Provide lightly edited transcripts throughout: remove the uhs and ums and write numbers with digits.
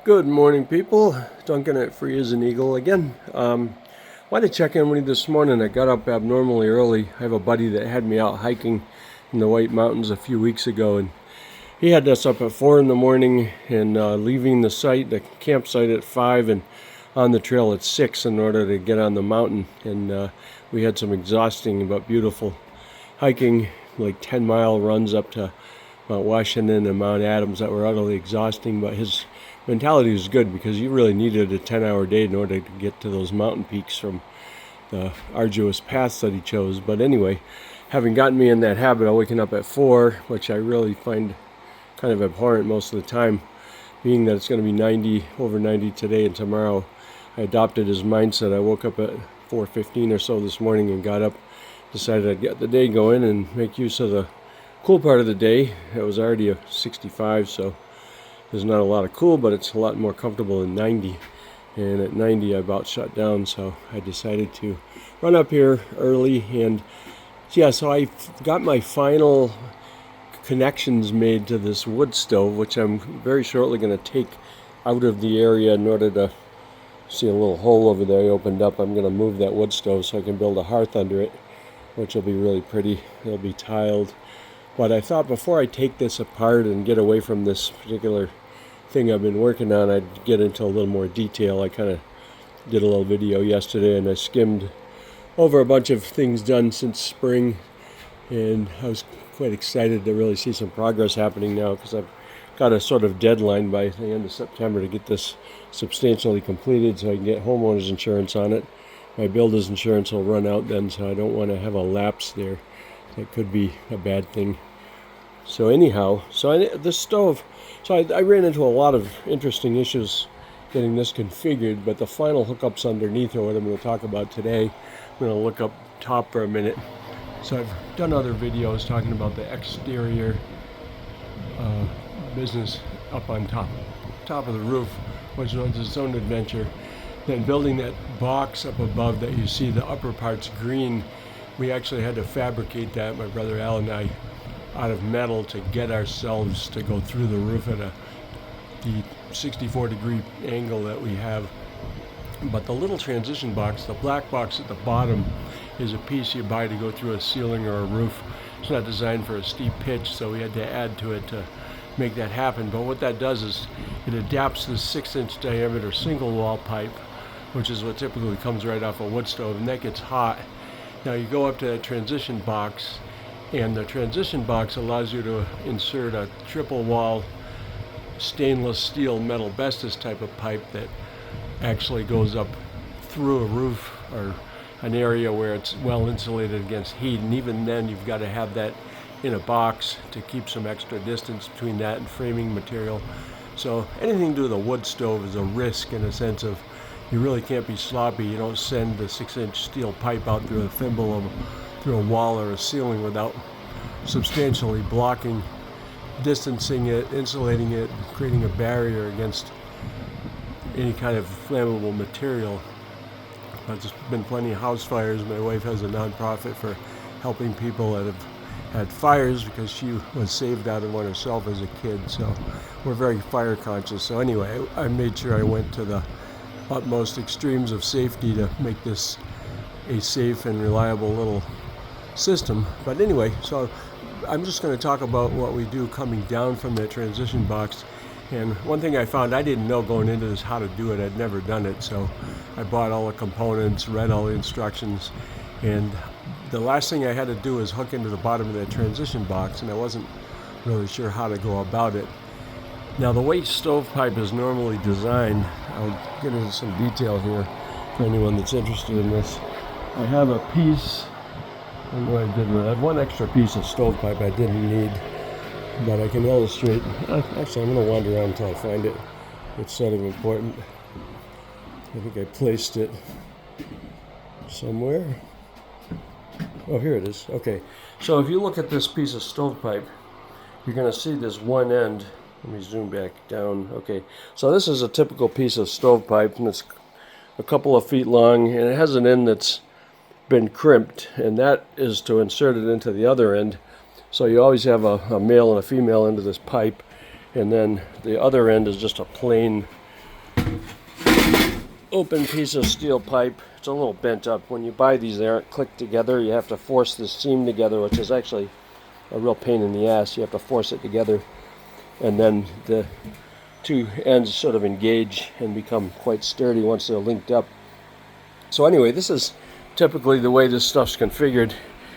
Good morning, people. Duncan at Free as an Eagle again. Wanted to check in with you this morning. I got up abnormally early. I have a buddy that had me out hiking in the White Mountains a few weeks ago, and he had us up at 4 in the morning and leaving the campsite at 5 and on the trail at 6 in order to get on the mountain. And we had some exhausting but beautiful hiking, like 10-mile runs up to Mount Washington and Mount Adams that were utterly exhausting, but his mentality was good because you really needed a 10-hour day in order to get to those mountain peaks from the arduous paths that he chose. But anyway, having gotten me in that habit of waking up at 4, which I really find kind of abhorrent most of the time, being that it's going to be over 90 today and tomorrow, I adopted his mindset. I woke up at 4:15 or so this morning and got up, decided I'd get the day going and make use of the cool part of the day. It was already a 65, so there's not a lot of cool, but it's a lot more comfortable than 90. And at 90, I about shut down, so I decided to run up here early. And yeah, so I got my final connections made to this wood stove, which I'm very shortly going to take out of the area in order to see a little hole over there I opened up. I'm going to move that wood stove so I can build a hearth under it, which will be really pretty. It'll be tiled. But I thought before I take this apart and get away from this particular thing I've been working on, I'd get into a little more detail. I kind of did a little video yesterday and I skimmed over a bunch of things done since spring, and I was quite excited to really see some progress happening now because I've got a sort of deadline by the end of September to get this substantially completed so I can get homeowners insurance on it. My builder's insurance will run out then, so I don't want to have a lapse there. That could be a bad thing. So anyhow, this stove, I ran into a lot of interesting issues getting this configured, but the final hookups underneath are what I'm going to talk about today. I'm going to look up top for a minute. So I've done other videos talking about the exterior business up on top of the roof, which was its own adventure. Then building that box up above that you see, the upper part's green. We actually had to fabricate that, my brother Al and I, out of metal to get ourselves to go through the roof at the 64-degree angle that we have. But the little transition box, the black box at the bottom, is a piece you buy to go through a ceiling or a roof. It's not designed for a steep pitch, so we had to add to it to make that happen. But what that does is it adapts the 6-inch diameter single wall pipe, which is what typically comes right off a wood stove, and that gets hot. Now you go up to that transition box, and the transition box allows you to insert a triple wall stainless steel metal bestis type of pipe that actually goes up through a roof or an area where it's well insulated against heat. And even then you've got to have that in a box to keep some extra distance between that and framing material. So anything to do with a wood stove is a risk, in a sense of you really can't be sloppy. You don't send the 6-inch steel pipe out through a thimble through a wall or a ceiling without substantially blocking, distancing it, insulating it, creating a barrier against any kind of flammable material. There's been plenty of house fires. My wife has a nonprofit for helping people that have had fires because she was saved out of one herself as a kid. So we're very fire conscious. So anyway, I made sure I went to the utmost extremes of safety to make this a safe and reliable little system. But anyway, so I'm just going to talk about what we do coming down from that transition box. And one thing I found, I didn't know going into this how to do it. I'd never done it, so I bought all the components, read all the instructions, and the last thing I had to do was hook into the bottom of that transition box, and I wasn't really sure how to go about it. Now, the way stovepipe is normally designed, I'll get into some detail here for anyone that's interested in this. I have a piece, I don't know what I did with it. I have one extra piece of stovepipe I didn't need, but I can illustrate. Actually, I'm going to wander around until I find it. It's sort of important. I think I placed it somewhere. Oh, here it is. Okay, so if you look at this piece of stovepipe, you're going to see this one end. Let me zoom back down. Okay, so this is a typical piece of stovepipe, and it's a couple of feet long, and it has an end that's been crimped, and that is to insert it into the other end. So you always have a male and a female end of this pipe, and then the other end is just a plain open piece of steel pipe. It's a little bent up. When you buy these, they aren't clicked together. You have to force the seam together, which is actually a real pain in the ass. You have to force it together, and then the two ends sort of engage and become quite sturdy once they're linked up. So anyway, this is typically the way this stuff's configured.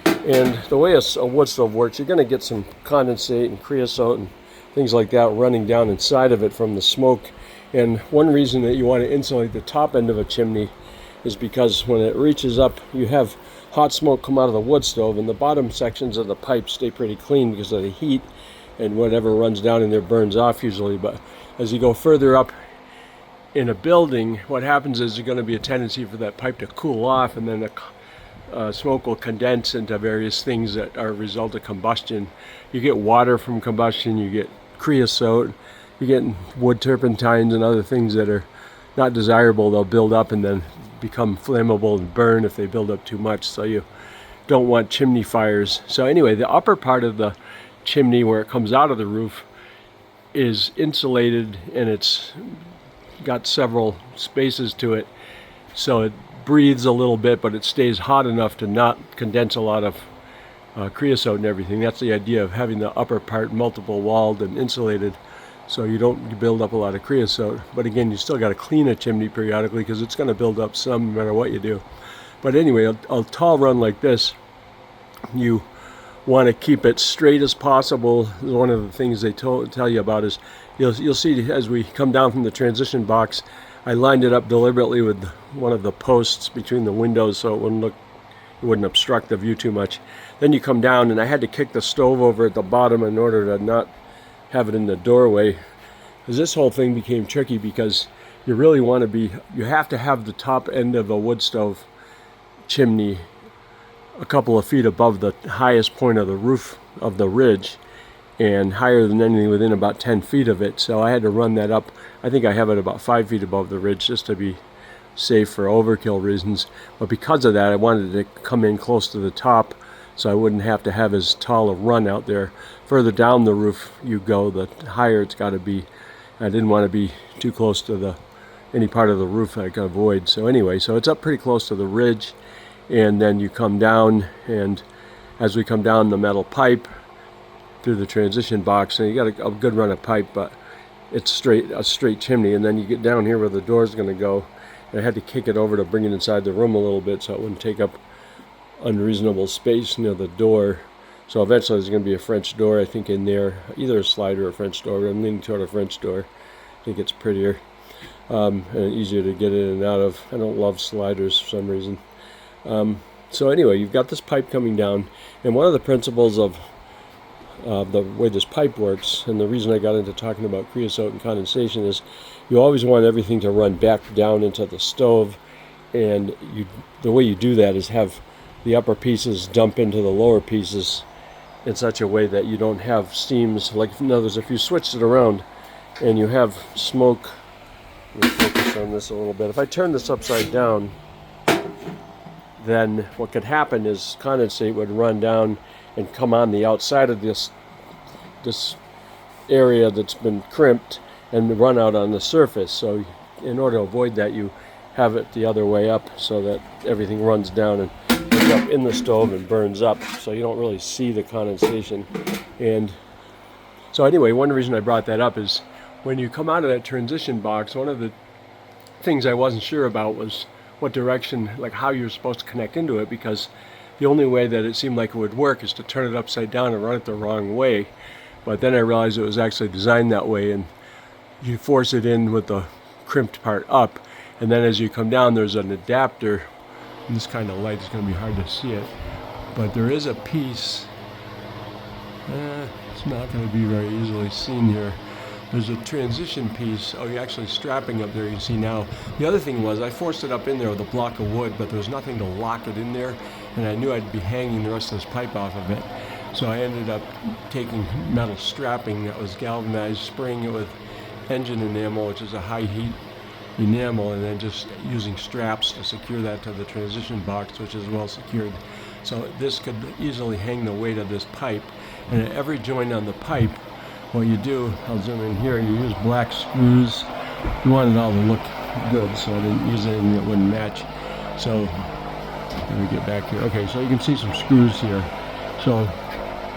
And the way a wood stove works, you're going to get some condensate and creosote and things like that running down inside of it from the smoke. And one reason that you want to insulate the top end of a chimney is because when it reaches up, you have hot smoke come out of the wood stove, and the bottom sections of the pipe stay pretty clean because of the heat, and whatever runs down in there burns off usually. But as you go further up in a building, what happens is there's going to be a tendency for that pipe to cool off, and then the smoke will condense into various things that are a result of combustion. You get water from combustion, you get creosote, you get wood turpentines and other things that are not desirable. They'll build up and then become flammable and burn if they build up too much, so you don't want chimney fires. So anyway, the upper part of the chimney where it comes out of the roof is insulated, and it's got several spaces to it, so it breathes a little bit, but it stays hot enough to not condense a lot of creosote and everything. That's the idea of having the upper part multiple walled and insulated, so you don't build up a lot of creosote. But again, you still got to clean a chimney periodically because it's going to build up some no matter what you do. But anyway, a tall run like this, you want to keep it straight as possible. One of the things they tell you about is you'll see as we come down from the transition box, I lined it up deliberately with one of the posts between the windows so it wouldn't obstruct the view too much. Then you come down, and I had to kick the stove over at the bottom in order to not have it in the doorway, because this whole thing became tricky because you really want to you have to have the top end of a wood stove chimney a couple of feet above the highest point of the roof of the ridge, and higher than anything within about 10 feet of it. So I had to run that up. I think I have it about 5 feet above the ridge just to be safe for overkill reasons. But because of that, I wanted to come in close to the top so I wouldn't have to have as tall a run out there. Further down the roof you go, the higher it's got to be. I didn't want to be too close to any part of the roof I could avoid. So anyway, so it's up pretty close to the ridge, and then you come down, and as we come down the metal pipe through the transition box, and you got a good run of pipe, but it's a straight chimney, and then you get down here where the door is going to go, and I had to kick it over to bring it inside the room a little bit so it wouldn't take up unreasonable space near the door. So eventually there's going to be a French door, I think, in there, either a slider or a French door, but I'm leaning toward a French door. I think it's prettier and easier to get in and out of. I don't love sliders for some reason. So anyway, you've got this pipe coming down, and one of the principles of the way this pipe works, and the reason I got into talking about creosote and condensation, is you always want everything to run back down into the stove, and the way you do that is have the upper pieces dump into the lower pieces in such a way that you don't have steams. Like, in other words, if you switched it around and you have smoke, let me focus on this a little bit. If I turn this upside down, then what could happen is condensate would run down and come on the outside of this area that's been crimped and run out on the surface. So in order to avoid that, you have it the other way up so that everything runs down and ends up in the stove and burns up, so you don't really see the condensation. And so anyway, one reason I brought that up is when you come out of that transition box, one of the things I wasn't sure about was what direction, like how you're supposed to connect into it, because the only way that it seemed like it would work is to turn it upside down and run it the wrong way. But then I realized it was actually designed that way, and you force it in with the crimped part up, and then as you come down there's an adapter. In this kind of light is going to be hard to see it, but there is a piece, it's not going to be very easily seen here. There's a transition piece. Oh, you're actually strapping up there, you can see now. The other thing was I forced it up in there with a block of wood, but there was nothing to lock it in there, and I knew I'd be hanging the rest of this pipe off of it. So I ended up taking metal strapping that was galvanized, spraying it with engine enamel, which is a high heat enamel, and then just using straps to secure that to the transition box, which is well secured. So this could easily hang the weight of this pipe. And at every joint on the pipe, what you do, I'll zoom in here, you use black screws we wanted it all to look good, so I didn't use anything that wouldn't match. So let me get back here. Okay, so you can see some screws here. So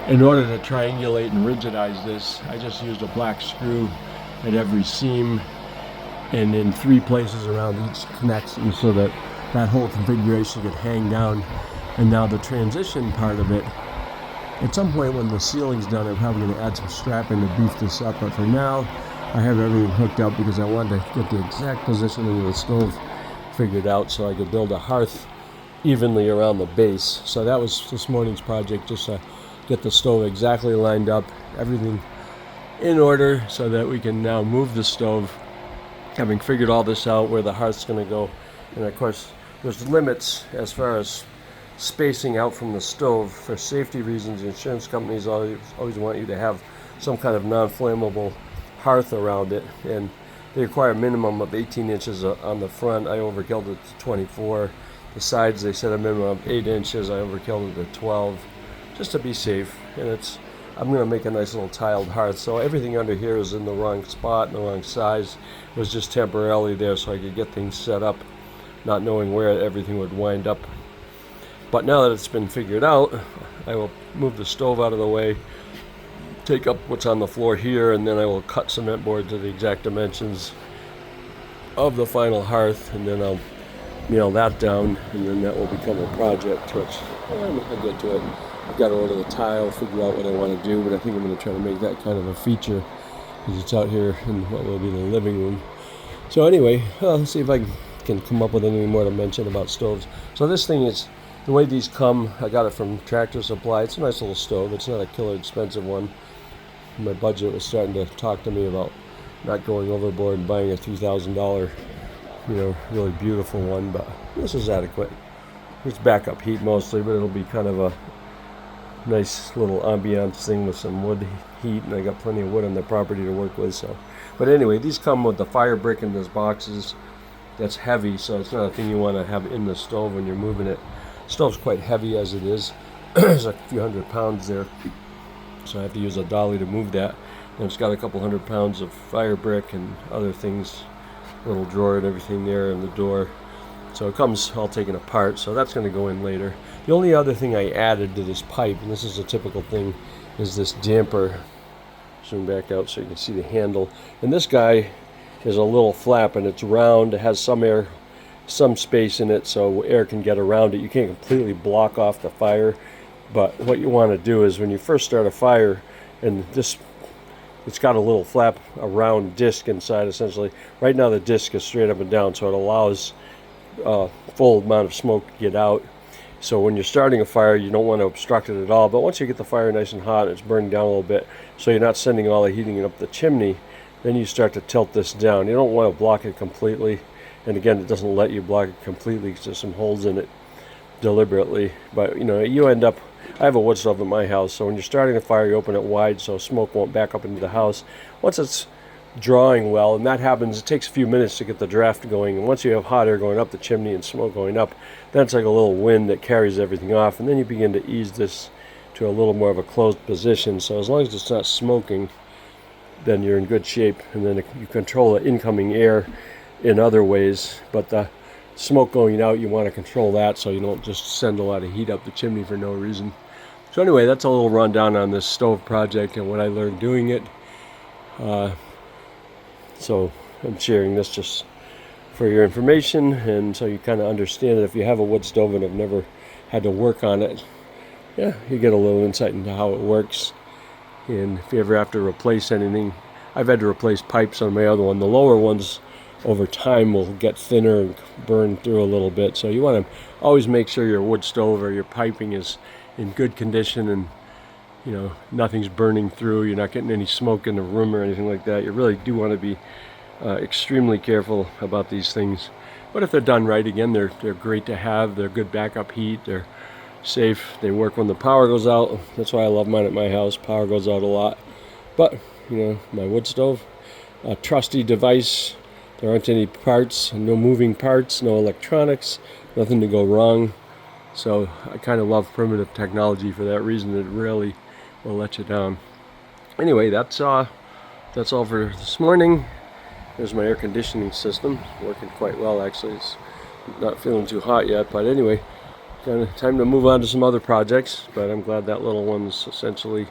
in order to triangulate and rigidize this, I just used a black screw at every seam and in 3 places around each connection, so that that whole configuration could hang down. And now the transition part of it, at some point when the ceiling's done, I'm probably going to add some strapping to beef this up, but for now I have everything hooked up because I wanted to get the exact positioning of the stove figured out so I could build a hearth evenly around the base. So that was this morning's project, just to get the stove exactly lined up, everything in order, so that we can now move the stove, having figured all this out, where the hearth's going to go. And of course there's limits as far as spacing out from the stove. For safety reasons, insurance companies always want you to have some kind of non-flammable hearth around it, and they require a minimum of 18 inches on the front. I overkilled it to 24. The sides, they said a minimum of 8 inches. I overkilled it to 12, just to be safe. And I'm going to make a nice little tiled hearth, so everything under here is in the wrong spot and the wrong size. It was just temporarily there so I could get things set up, not knowing where everything would wind up. But now that it's been figured out, I will move the stove out of the way, take up what's on the floor here, and then I will cut cement board to the exact dimensions of the final hearth, and then I'll nail that down, and then that will become a project, which I'll get to it. I've got to order the tile, figure out what I want to do, but I think I'm going to try to make that kind of a feature, because it's out here in what will be the living room. So anyway, let's see if I can come up with anything more to mention about stoves. So this thing is, the way these come, I got it from Tractor Supply. It's a nice little stove. It's not a killer expensive one. My budget was starting to talk to me about not going overboard and buying a $3,000, really beautiful one, but this is adequate. It's backup heat mostly, but it'll be kind of a nice little ambiance thing with some wood heat, and I got plenty of wood on the property to work with. So, but anyway, these come with the fire brick in these boxes. That's heavy, so it's not a thing you want to have in the stove when you're moving it. The stove's quite heavy as it is. There's a few hundred pounds there, so I have to use a dolly to move that. And it's got a couple 100 pounds of fire brick and other things, little drawer and everything there, and the door. So it comes all taken apart, so that's going to go in later. The only other thing I added to this pipe, and this is a typical thing, is this damper. Zoom back out so you can see the handle. And this guy is a little flap, and it's round. It has some air, some space in it, so air can get around it. You can't completely block off the fire, but what you want to do is when you first start a fire, and it's got a little flap, a round disc inside essentially. Right now the disc is straight up and down, so it allows full amount of smoke to get out. So when you're starting a fire, you don't want to obstruct it at all, but once you get the fire nice and hot, it's burning down a little bit, so you're not sending all the heating up the chimney, then you start to tilt this down. You don't want to block it completely, and again, it doesn't let you block it completely because there's some holes in it deliberately. But you end up, I have a wood stove at my house, so when you're starting a fire, you open it wide so smoke won't back up into the house. Once it's drawing well, and that happens, it takes a few minutes to get the draft going, and once you have hot air going up the chimney and smoke going up, then it's like a little wind that carries everything off, and then you begin to ease this to a little more of a closed position. So as long as it's not smoking, then you're in good shape, and then you control the incoming air in other ways. But the smoke going out, you want to control that so you don't just send a lot of heat up the chimney for no reason. So anyway, that's a little rundown on this stove project and what I learned doing it. So I'm sharing this just for your information, and so you kind of understand it. If you have a wood stove and have never had to work on it, yeah, you get a little insight into how it works. And if you ever have to replace anything, I've had to replace pipes on my other one. The lower ones over time will get thinner and burn through a little bit, so you want to always make sure your wood stove or your piping is in good condition, and nothing's burning through, you're not getting any smoke in the room or anything like that. You really do want to be extremely careful about these things. But if they're done right, again, they're great to have. They're good backup heat, they're safe, they work when the power goes out. That's why I love mine at my house. Power goes out a lot, but my wood stove, a trusty device. There aren't any parts, no moving parts, no electronics, nothing to go wrong. So I kind of love primitive technology for that reason. It really will let you down. Anyway, that's all for this morning. There's my air conditioning system, working quite well actually. It's not feeling too hot yet, but anyway, kind of time to move on to some other projects, but I'm glad that little one's essentially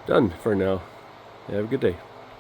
done for now. Have a good day.